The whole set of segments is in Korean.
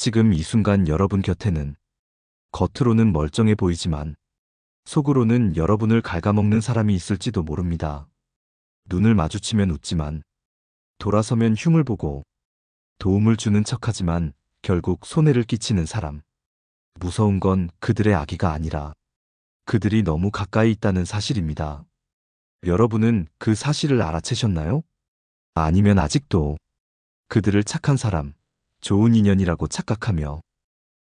지금 이 순간 여러분 곁에는 겉으로는 멀쩡해 보이지만 속으로는 여러분을 갉아먹는 사람이 있을지도 모릅니다. 눈을 마주치면 웃지만 돌아서면 흉을 보고 도움을 주는 척하지만 결국 손해를 끼치는 사람. 무서운 건 그들의 악의가 아니라 그들이 너무 가까이 있다는 사실입니다. 여러분은 그 사실을 알아채셨나요? 아니면 아직도 그들을 착한 사람, 좋은 인연이라고 착각하며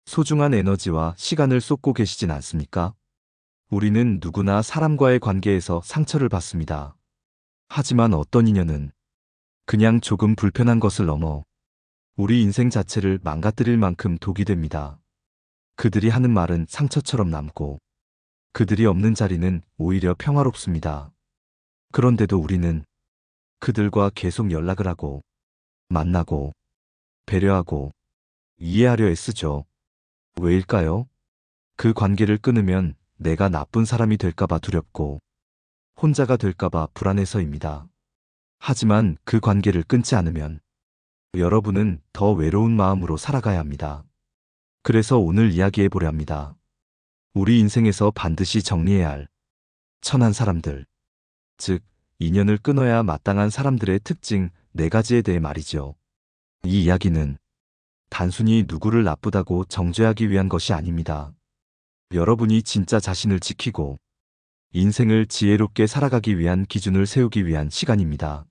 소중한 에너지와 시간을 쏟고 계시진 않습니까? 우리는 누구나 사람과의 관계에서 상처를 받습니다. 하지만 어떤 인연은 그냥 조금 불편한 것을 넘어 우리 인생 자체를 망가뜨릴 만큼 독이 됩니다. 그들이 하는 말은 상처처럼 남고 그들이 없는 자리는 오히려 평화롭습니다. 그런데도 우리는 그들과 계속 연락을 하고 만나고 배려하고 이해하려 애쓰죠. 왜일까요? 그 관계를 끊으면 내가 나쁜 사람이 될까봐 두렵고 혼자가 될까봐 불안해서입니다. 하지만 그 관계를 끊지 않으면 여러분은 더 외로운 마음으로 살아가야 합니다. 그래서 오늘 이야기해 보려 합니다. 우리 인생에서 반드시 정리해야 할 천한 사람들, 즉 인연을 끊어야 마땅한 사람들의 특징 4가지에 대해 말이죠. 이 이야기는 단순히 누구를 나쁘다고 정죄하기 위한 것이 아닙니다. 여러분이 진짜 자신을 지키고 인생을 지혜롭게 살아가기 위한 기준을 세우기 위한 시간입니다.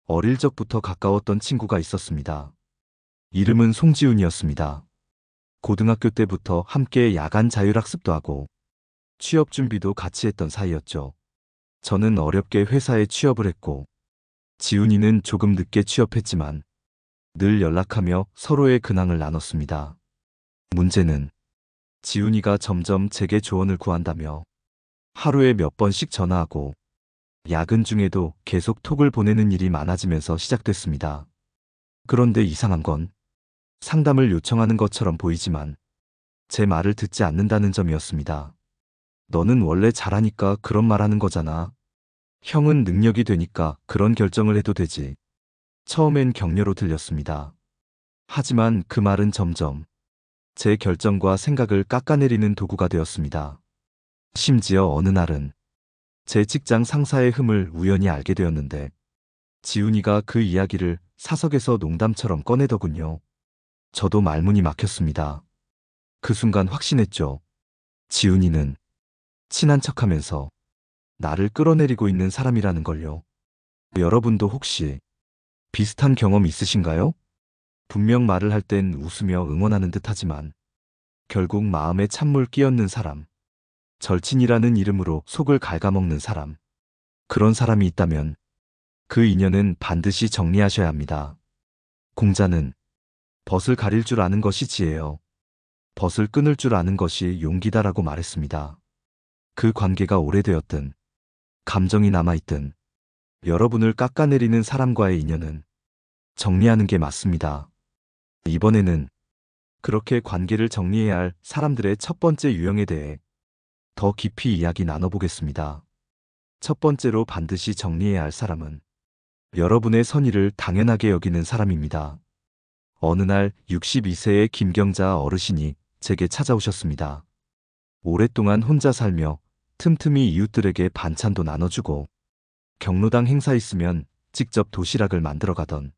어릴 적부터 가까웠던 친구가 있었습니다. 이름은 송지훈이었습니다. 고등학교 때부터 함께 야간 자율학습도 하고 취업 준비도 같이 했던 사이였죠. 저는 어렵게 회사에 취업을 했고 지훈이는 조금 늦게 취업했지만 늘 연락하며 서로의 근황을 나눴습니다. 문제는 지훈이가 점점 제게 조언을 구한다며 하루에 몇 번씩 전화하고 야근 중에도 계속 톡을 보내는 일이 많아지면서 시작됐습니다. 그런데 이상한 건 상담을 요청하는 것처럼 보이지만 제 말을 듣지 않는다는 점이었습니다. 너는 원래 잘하니까 그런 말 하는 거잖아. 형은 능력이 되니까 그런 결정을 해도 되지. 처음엔 격려로 들렸습니다. 하지만 그 말은 점점 제 결정과 생각을 깎아내리는 도구가 되었습니다. 심지어 어느 날은 제 직장 상사의 흠을 우연히 알게 되었는데 지훈이가 그 이야기를 사석에서 농담처럼 꺼내더군요. 저도 말문이 막혔습니다. 그 순간 확신했죠. 지훈이는 친한 척하면서 나를 끌어내리고 있는 사람이라는 걸요. 여러분도 혹시 비슷한 경험 있으신가요? 분명 말을 할 땐 웃으며 응원하는 듯하지만 결국 마음에 찬물 끼얹는 사람, 절친이라는 이름으로 속을 갉아먹는 사람, 그런 사람이 있다면 그 인연은 반드시 정리하셔야 합니다. 공자는 벗을 가릴 줄 아는 것이 지혜요. 벗을 끊을 줄 아는 것이 용기다라고 말했습니다. 그 관계가 오래되었든 감정이 남아있든 여러분을 깎아내리는 사람과의 인연은 정리하는 게 맞습니다. 이번에는 그렇게 관계를 정리해야 할 사람들의 첫 번째 유형에 대해 더 깊이 이야기 나눠보겠습니다. 첫 번째로 반드시 정리해야 할 사람은 여러분의 선의를 당연하게 여기는 사람입니다. 어느 날 62세의 김경자 어르신이 제게 찾아오셨습니다. 오랫동안 혼자 살며 틈틈이 이웃들에게 반찬도 나눠주고 경로당 행사 있으면 직접 도시락을 만들어 가던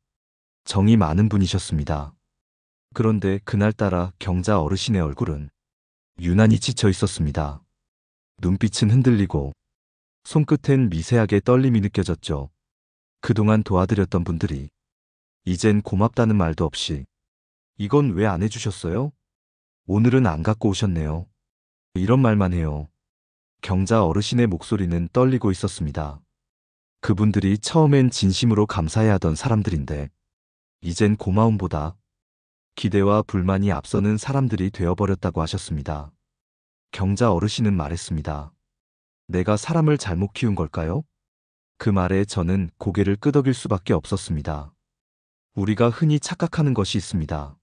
정이 많은 분이셨습니다. 그런데 그날따라 경자 어르신의 얼굴은 유난히 지쳐 있었습니다. 눈빛은 흔들리고 손끝엔 미세하게 떨림이 느껴졌죠. 그동안 도와드렸던 분들이 이젠 고맙다는 말도 없이 이건 왜 안 해주셨어요? 오늘은 안 갖고 오셨네요. 이런 말만 해요. 경자 어르신의 목소리는 떨리고 있었습니다. 그분들이 처음엔 진심으로 감사해하던 사람들인데 이젠 고마움보다 기대와 불만이 앞서는 사람들이 되어버렸다고 하셨습니다. 경자 어르신은 말했습니다. 내가 사람을 잘못 키운 걸까요? 그 말에 저는 고개를 끄덕일 수밖에 없었습니다. 우리가 흔히 착각하는 것이 있습니다.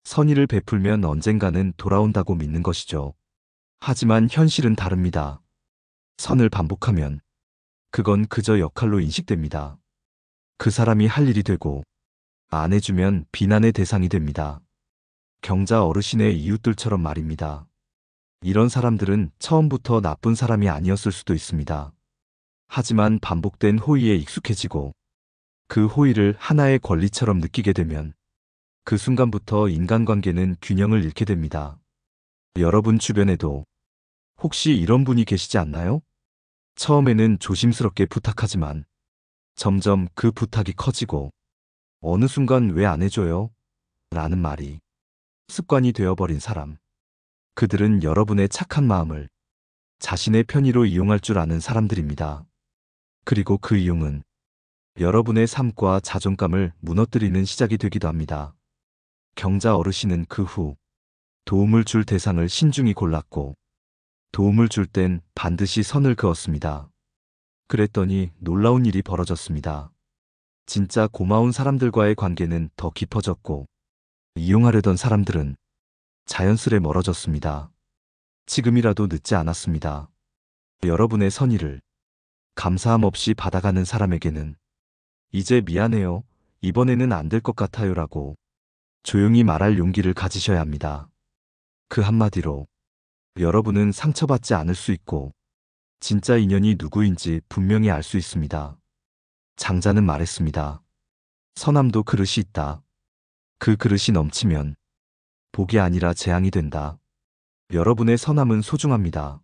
선의를 베풀면 언젠가는 돌아온다고 믿는 것이죠. 하지만 현실은 다릅니다. 선을 반복하면 그건 그저 역할로 인식됩니다. 그 사람이 할 일이 되고 안 해주면 비난의 대상이 됩니다. 경자 어르신의 이웃들처럼 말입니다. 이런 사람들은 처음부터 나쁜 사람이 아니었을 수도 있습니다. 하지만 반복된 호의에 익숙해지고 그 호의를 하나의 권리처럼 느끼게 되면 그 순간부터 인간관계는 균형을 잃게 됩니다. 여러분 주변에도 혹시 이런 분이 계시지 않나요? 처음에는 조심스럽게 부탁하지만 점점 그 부탁이 커지고 어느 순간 왜 안 해줘요? 라는 말이 습관이 되어버린 사람. 그들은 여러분의 착한 마음을 자신의 편의로 이용할 줄 아는 사람들입니다. 그리고 그 이용은 여러분의 삶과 자존감을 무너뜨리는 시작이 되기도 합니다. 경자 어르신은 그 후 도움을 줄 대상을 신중히 골랐고 도움을 줄 땐 반드시 선을 그었습니다. 그랬더니 놀라운 일이 벌어졌습니다. 진짜 고마운 사람들과의 관계는 더 깊어졌고 이용하려던 사람들은 자연스레 멀어졌습니다. 지금이라도 늦지 않았습니다. 여러분의 선의를 감사함 없이 받아가는 사람에게는 이제 미안해요. 이번에는 안 될 것 같아요. 라고 조용히 말할 용기를 가지셔야 합니다. 그 한마디로 여러분은 상처받지 않을 수 있고 진짜 인연이 누구인지 분명히 알 수 있습니다. 장자는 말했습니다. 선함도 그릇이 있다. 그 그릇이 넘치면 복이 아니라 재앙이 된다. 여러분의 선함은 소중합니다.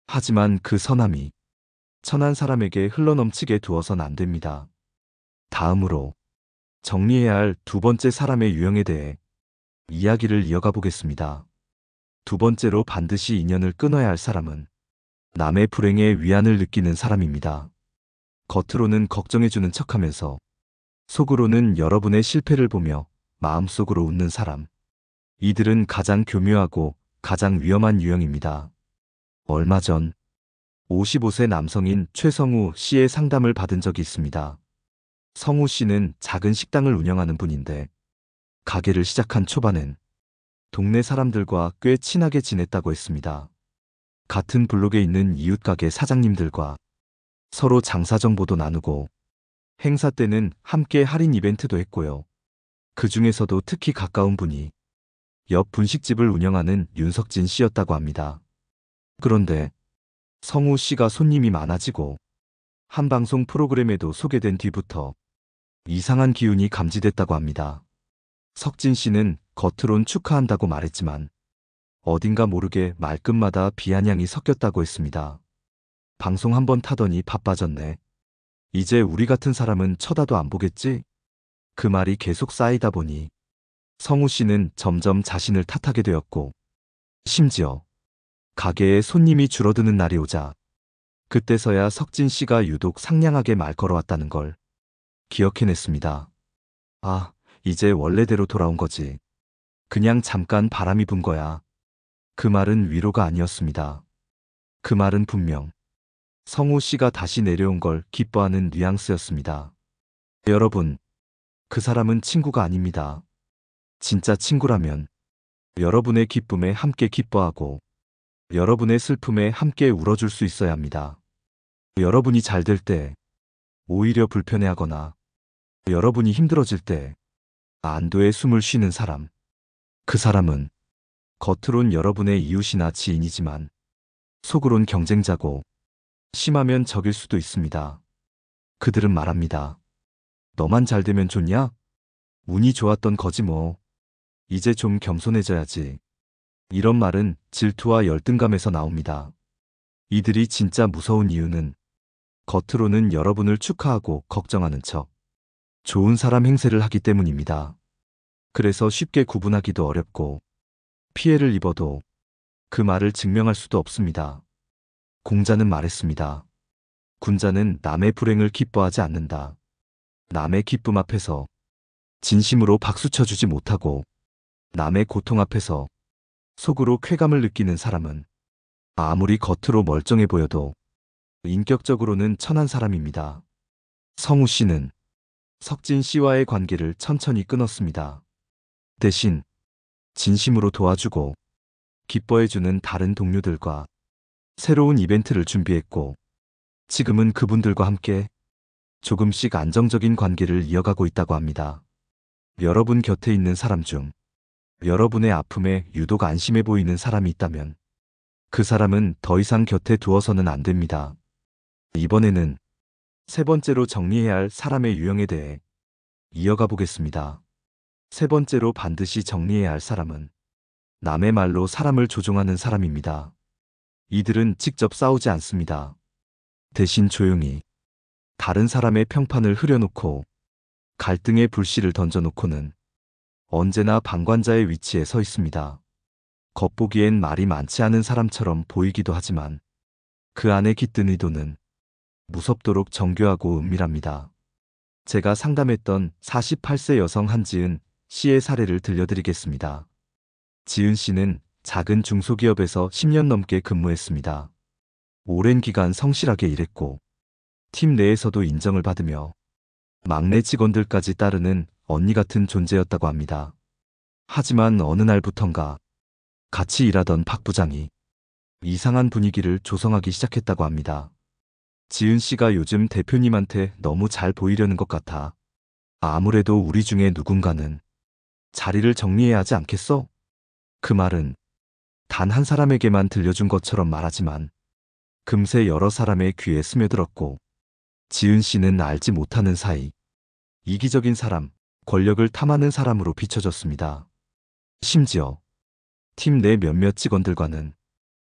하지만 그 선함이 천한 사람에게 흘러넘치게 두어선 안 됩니다. 다음으로 정리해야 할 두 번째 사람의 유형에 대해 이야기를 이어가 보겠습니다. 두 번째로 반드시 인연을 끊어야 할 사람은 남의 불행에 위안을 느끼는 사람입니다. 겉으로는 걱정해주는 척하면서 속으로는 여러분의 실패를 보며 마음속으로 웃는 사람. 이들은 가장 교묘하고 가장 위험한 유형입니다. 얼마 전 55세 남성인 최성우 씨의 상담을 받은 적이 있습니다. 성우 씨는 작은 식당을 운영하는 분인데 가게를 시작한 초반엔 동네 사람들과 꽤 친하게 지냈다고 했습니다. 같은 블록에 있는 이웃 가게 사장님들과 서로 장사 정보도 나누고 행사 때는 함께 할인 이벤트도 했고요. 그 중에서도 특히 가까운 분이 옆 분식집을 운영하는 윤석진 씨였다고 합니다. 그런데 성우 씨가 손님이 많아지고 한 방송 프로그램에도 소개된 뒤부터 이상한 기운이 감지됐다고 합니다. 석진 씨는 겉으론 축하한다고 말했지만 어딘가 모르게 말끝마다 비아냥이 섞였다고 했습니다. 방송 한 번 타더니 바빠졌네. 이제 우리 같은 사람은 쳐다도 안 보겠지? 그 말이 계속 쌓이다 보니 성우 씨는 점점 자신을 탓하게 되었고 심지어 가게에 손님이 줄어드는 날이 오자 그때서야 석진 씨가 유독 상냥하게 말 걸어왔다는 걸 기억해냈습니다. 아, 이제 원래대로 돌아온 거지. 그냥 잠깐 바람이 분 거야. 그 말은 위로가 아니었습니다. 그 말은 분명 성우 씨가 다시 내려온 걸 기뻐하는 뉘앙스였습니다. 여러분, 그 사람은 친구가 아닙니다. 진짜 친구라면 여러분의 기쁨에 함께 기뻐하고 여러분의 슬픔에 함께 울어줄 수 있어야 합니다. 여러분이 잘 될 때 오히려 불편해하거나 여러분이 힘들어질 때 안도의 숨을 쉬는 사람. 그 사람은 겉으론 여러분의 이웃이나 지인이지만 속으론 경쟁자고 심하면 적일 수도 있습니다. 그들은 말합니다. 너만 잘 되면 좋냐? 운이 좋았던 거지 뭐. 이제 좀 겸손해져야지. 이런 말은 질투와 열등감에서 나옵니다. 이들이 진짜 무서운 이유는 겉으로는 여러분을 축하하고 걱정하는 척 좋은 사람 행세를 하기 때문입니다. 그래서 쉽게 구분하기도 어렵고 피해를 입어도 그 말을 증명할 수도 없습니다. 공자는 말했습니다. 군자는 남의 불행을 기뻐하지 않는다. 남의 기쁨 앞에서 진심으로 박수쳐주지 못하고 남의 고통 앞에서 속으로 쾌감을 느끼는 사람은 아무리 겉으로 멀쩡해 보여도 인격적으로는 천한 사람입니다. 성우 씨는 석진 씨와의 관계를 천천히 끊었습니다. 대신 진심으로 도와주고 기뻐해주는 다른 동료들과 새로운 이벤트를 준비했고 지금은 그분들과 함께 조금씩 안정적인 관계를 이어가고 있다고 합니다. 여러분 곁에 있는 사람 중 여러분의 아픔에 유독 안심해 보이는 사람이 있다면 그 사람은 더 이상 곁에 두어서는 안 됩니다. 이번에는 세 번째로 정리해야 할 사람의 유형에 대해 이어가 보겠습니다. 세 번째로 반드시 정리해야 할 사람은 남의 말로 사람을 조종하는 사람입니다. 이들은 직접 싸우지 않습니다. 대신 조용히 다른 사람의 평판을 흐려놓고 갈등의 불씨를 던져놓고는 언제나 방관자의 위치에 서 있습니다. 겉보기엔 말이 많지 않은 사람처럼 보이기도 하지만 그 안에 깃든 의도는 무섭도록 정교하고 은밀합니다. 제가 상담했던 48세 여성 한지은 씨의 사례를 들려드리겠습니다. 지은 씨는 작은 중소기업에서 10년 넘게 근무했습니다. 오랜 기간 성실하게 일했고 팀 내에서도 인정을 받으며 막내 직원들까지 따르는 언니 같은 존재였다고 합니다. 하지만 어느 날부턴가 같이 일하던 박 부장이 이상한 분위기를 조성하기 시작했다고 합니다. 지은 씨가 요즘 대표님한테 너무 잘 보이려는 것 같아. 아무래도 우리 중에 누군가는 자리를 정리해야 하지 않겠어? 그 말은 단 한 사람에게만 들려준 것처럼 말하지만 금세 여러 사람의 귀에 스며들었고 지은 씨는 알지 못하는 사이 이기적인 사람, 권력을 탐하는 사람으로 비춰졌습니다. 심지어 팀 내 몇몇 직원들과는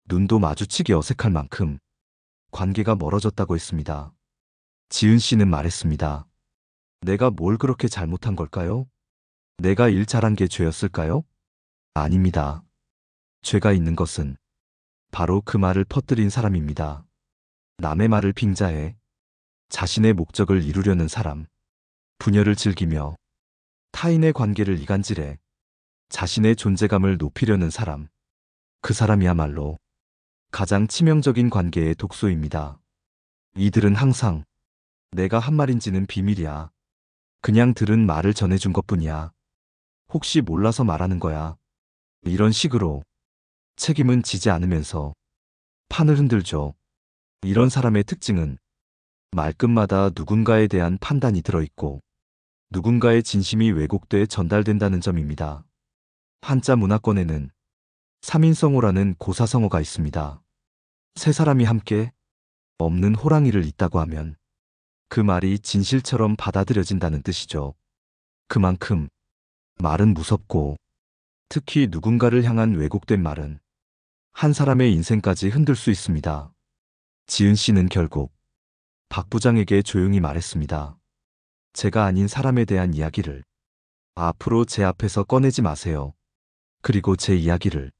눈도 마주치기 어색할 만큼 관계가 멀어졌다고 했습니다. 지은 씨는 말했습니다. 내가 뭘 그렇게 잘못한 걸까요? 내가 일 잘한 게 죄였을까요? 아닙니다. 죄가 있는 것은 바로 그 말을 퍼뜨린 사람입니다. 남의 말을 빙자해 자신의 목적을 이루려는 사람, 분열을 즐기며 타인의 관계를 이간질해 자신의 존재감을 높이려는 사람, 그 사람이야말로 가장 치명적인 관계의 독소입니다. 이들은 항상 내가 한 말인지는 비밀이야. 그냥 들은 말을 전해준 것뿐이야. 혹시 몰라서 말하는 거야. 이런 식으로 책임은 지지 않으면서 판을 흔들죠. 이런 사람의 특징은 말끝마다 누군가에 대한 판단이 들어있고 누군가의 진심이 왜곡돼 전달된다는 점입니다. 한자 문화권에는 3인성어라는 고사성어가 있습니다. 세 사람이 함께 없는 호랑이를 잇다고 하면 그 말이 진실처럼 받아들여진다는 뜻이죠. 그만큼 말은 무섭고 특히 누군가를 향한 왜곡된 말은 한 사람의 인생까지 흔들 수 있습니다. 지은 씨는 결국 박 부장에게 조용히 말했습니다. 제가 아닌 사람에 대한 이야기를 앞으로 제 앞에서 꺼내지 마세요. 그리고 제 이야기를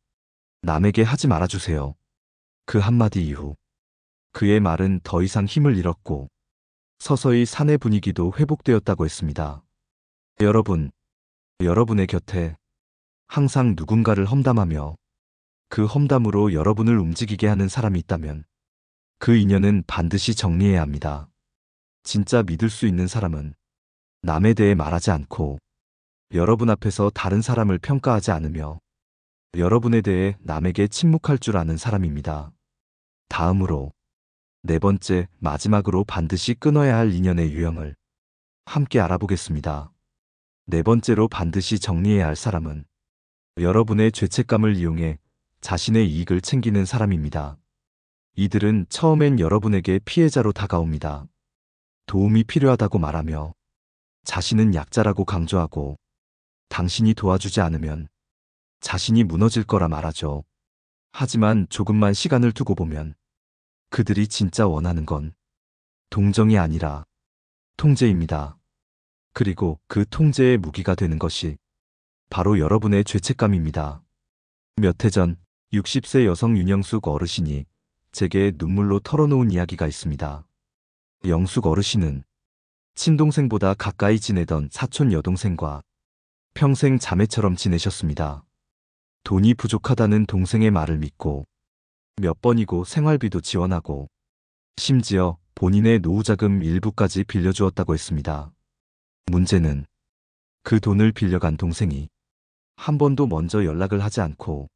남에게 하지 말아주세요. 그 한마디 이후 그의 말은 더 이상 힘을 잃었고 서서히 사내 분위기도 회복되었다고 했습니다. 여러분의 곁에 항상 누군가를 험담하며 그 험담으로 여러분을 움직이게 하는 사람이 있다면 그 인연은 반드시 정리해야 합니다. 진짜 믿을 수 있는 사람은 남에 대해 말하지 않고 여러분 앞에서 다른 사람을 평가하지 않으며 여러분에 대해 남에게 침묵할 줄 아는 사람입니다. 다음으로 네 번째, 마지막으로 반드시 끊어야 할 인연의 유형을 함께 알아보겠습니다. 네 번째로 반드시 정리해야 할 사람은 여러분의 죄책감을 이용해 자신의 이익을 챙기는 사람입니다. 이들은 처음엔 여러분에게 피해자로 다가옵니다. 도움이 필요하다고 말하며 자신은 약자라고 강조하고 당신이 도와주지 않으면 자신이 무너질 거라 말하죠. 하지만 조금만 시간을 두고 보면 그들이 진짜 원하는 건 동정이 아니라 통제입니다. 그리고 그 통제의 무기가 되는 것이 바로 여러분의 죄책감입니다. 몇 해 전 60세 여성 윤영숙 어르신이 제게 눈물로 털어놓은 이야기가 있습니다. 영숙 어르신은 친동생보다 가까이 지내던 사촌 여동생과 평생 자매처럼 지내셨습니다. 돈이 부족하다는 동생의 말을 믿고 몇 번이고 생활비도 지원하고 심지어 본인의 노후자금 일부까지 빌려주었다고 했습니다. 문제는 그 돈을 빌려간 동생이 한 번도 먼저 연락을 하지 않고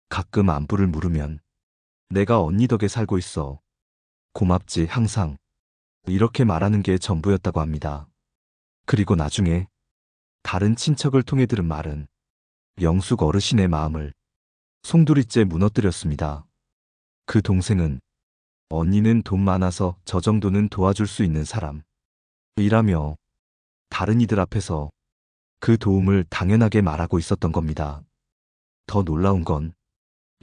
가끔 안부를 물으면 내가 언니 덕에 살고 있어. 고맙지 항상. 이렇게 말하는 게 전부였다고 합니다. 그리고 나중에 다른 친척을 통해 들은 말은 영숙 어르신의 마음을 송두리째 무너뜨렸습니다. 그 동생은 언니는 돈 많아서 저 정도는 도와줄 수 있는 사람 이라며 다른 이들 앞에서 그 도움을 당연하게 말하고 있었던 겁니다. 더 놀라운 건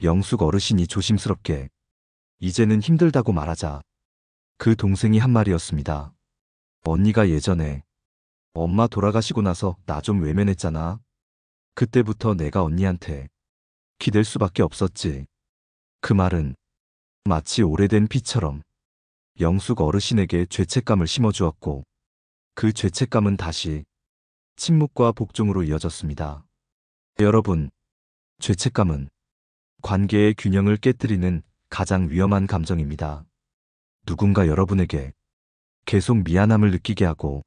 영숙 어르신이 조심스럽게 이제는 힘들다고 말하자 그 동생이 한 말이었습니다. 언니가 예전에 엄마 돌아가시고 나서 나 좀 외면했잖아. 그때부터 내가 언니한테 기댈 수밖에 없었지. 그 말은 마치 오래된 피처럼 영숙 어르신에게 죄책감을 심어주었고 그 죄책감은 다시 침묵과 복종으로 이어졌습니다. 여러분, 죄책감은 관계의 균형을 깨뜨리는 가장 위험한 감정입니다. 누군가 여러분에게 계속 미안함을 느끼게 하고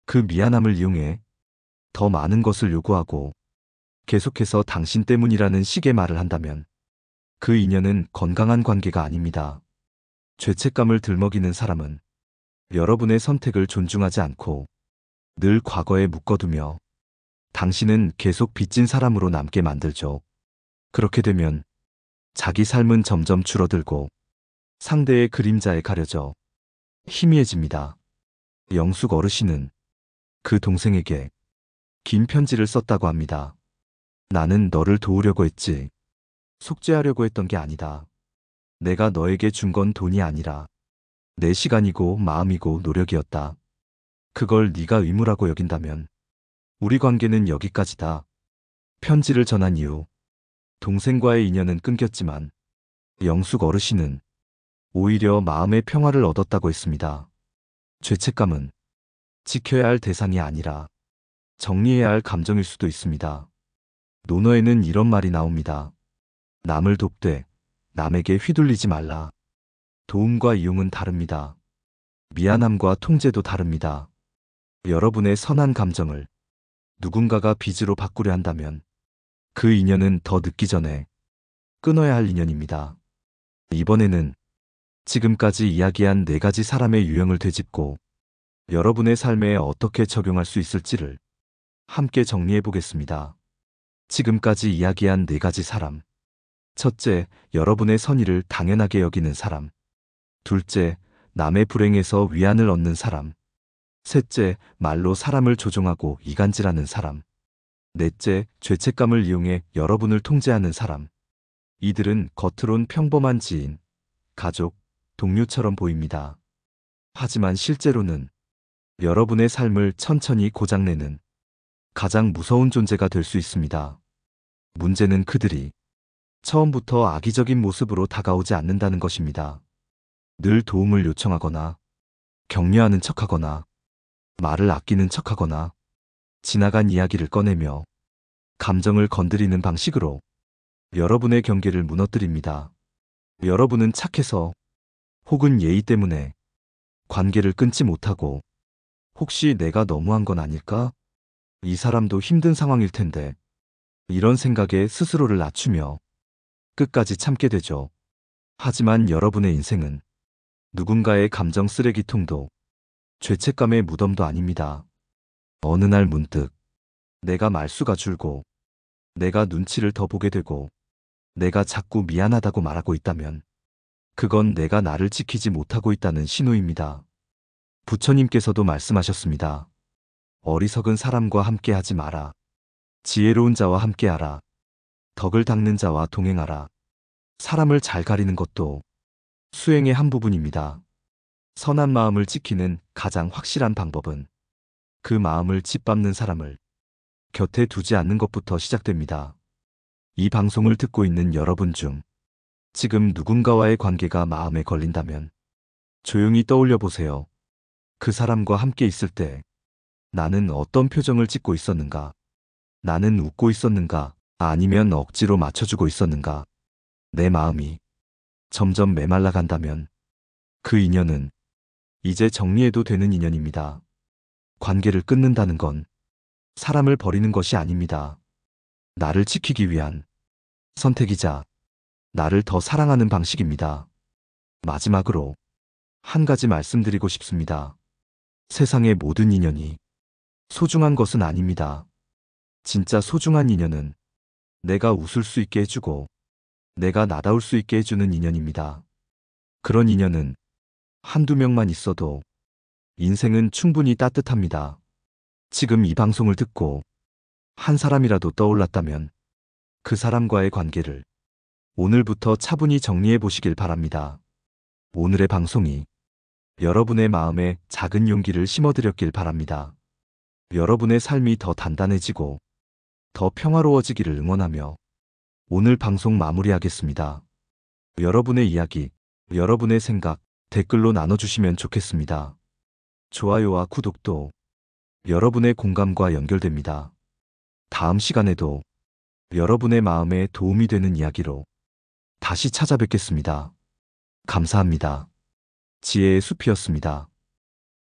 그 미안함을 이용해 더 많은 것을 요구하고 계속해서 당신 때문이라는 식의 말을 한다면 그 인연은 건강한 관계가 아닙니다. 죄책감을 들먹이는 사람은 여러분의 선택을 존중하지 않고 늘 과거에 묶어두며 당신은 계속 빚진 사람으로 남게 만들죠. 그렇게 되면 자기 삶은 점점 줄어들고 상대의 그림자에 가려져 희미해집니다. 영숙 어르신은 그 동생에게 긴 편지를 썼다고 합니다. 나는 너를 도우려고 했지. 속죄하려고 했던 게 아니다. 내가 너에게 준 건 돈이 아니라 내 시간이고 마음이고 노력이었다. 그걸 네가 의무라고 여긴다면 우리 관계는 여기까지다. 편지를 전한 이후 동생과의 인연은 끊겼지만 영숙 어르신은 오히려 마음의 평화를 얻었다고 했습니다. 죄책감은 지켜야 할 대상이 아니라 정리해야 할 감정일 수도 있습니다. 논어에는 이런 말이 나옵니다. 남을 돕되 남에게 휘둘리지 말라. 도움과 이용은 다릅니다. 미안함과 통제도 다릅니다. 여러분의 선한 감정을 누군가가 빚으로 바꾸려 한다면 그 인연은 더 늦기 전에 끊어야 할 인연입니다. 이번에는 지금까지 이야기한 4가지 사람의 유형을 되짚고 여러분의 삶에 어떻게 적용할 수 있을지를 함께 정리해 보겠습니다. 지금까지 이야기한 4가지 사람. 첫째, 여러분의 선의를 당연하게 여기는 사람. 둘째, 남의 불행에서 위안을 얻는 사람. 셋째, 말로 사람을 조종하고 이간질하는 사람. 넷째, 죄책감을 이용해 여러분을 통제하는 사람. 이들은 겉으론 평범한 지인, 가족, 동료처럼 보입니다. 하지만 실제로는 여러분의 삶을 천천히 고장내는 가장 무서운 존재가 될 수 있습니다. 문제는 그들이 처음부터 악의적인 모습으로 다가오지 않는다는 것입니다. 늘 도움을 요청하거나 격려하는 척하거나 말을 아끼는 척하거나 지나간 이야기를 꺼내며 감정을 건드리는 방식으로 여러분의 경계를 무너뜨립니다. 여러분은 착해서 혹은 예의 때문에 관계를 끊지 못하고 혹시 내가 너무한 건 아닐까? 이 사람도 힘든 상황일 텐데 이런 생각에 스스로를 낮추며 끝까지 참게 되죠. 하지만 여러분의 인생은 누군가의 감정 쓰레기통도 죄책감의 무덤도 아닙니다. 어느 날 문득 내가 말수가 줄고 내가 눈치를 더 보게 되고 내가 자꾸 미안하다고 말하고 있다면 그건 내가 나를 지키지 못하고 있다는 신호입니다. 부처님께서도 말씀하셨습니다. 어리석은 사람과 함께하지 마라. 지혜로운 자와 함께하라. 덕을 닦는 자와 동행하라. 사람을 잘 가리는 것도 수행의 한 부분입니다. 선한 마음을 지키는 가장 확실한 방법은 그 마음을 짓밟는 사람을 곁에 두지 않는 것부터 시작됩니다. 이 방송을 듣고 있는 여러분 중 지금 누군가와의 관계가 마음에 걸린다면 조용히 떠올려 보세요. 그 사람과 함께 있을 때 나는 어떤 표정을 짓고 있었는가? 나는 웃고 있었는가? 아니면 억지로 맞춰주고 있었는가? 내 마음이 점점 메말라 간다면 그 인연은 이제 정리해도 되는 인연입니다. 관계를 끊는다는 건 사람을 버리는 것이 아닙니다. 나를 지키기 위한 선택이자 나를 더 사랑하는 방식입니다. 마지막으로 한 가지 말씀드리고 싶습니다. 세상의 모든 인연이 소중한 것은 아닙니다. 진짜 소중한 인연은 내가 웃을 수 있게 해주고 내가 나다울 수 있게 해주는 인연입니다. 그런 인연은 한두 명만 있어도 인생은 충분히 따뜻합니다. 지금 이 방송을 듣고 한 사람이라도 떠올랐다면 그 사람과의 관계를 오늘부터 차분히 정리해 보시길 바랍니다. 오늘의 방송이 여러분의 마음에 작은 용기를 심어드렸길 바랍니다. 여러분의 삶이 더 단단해지고 더 평화로워지기를 응원하며 오늘 방송 마무리하겠습니다. 여러분의 이야기, 여러분의 생각 댓글로 나눠주시면 좋겠습니다. 좋아요와 구독도 여러분의 공감과 연결됩니다. 다음 시간에도 여러분의 마음에 도움이 되는 이야기로 다시 찾아뵙겠습니다. 감사합니다. 지혜의 숲이었습니다.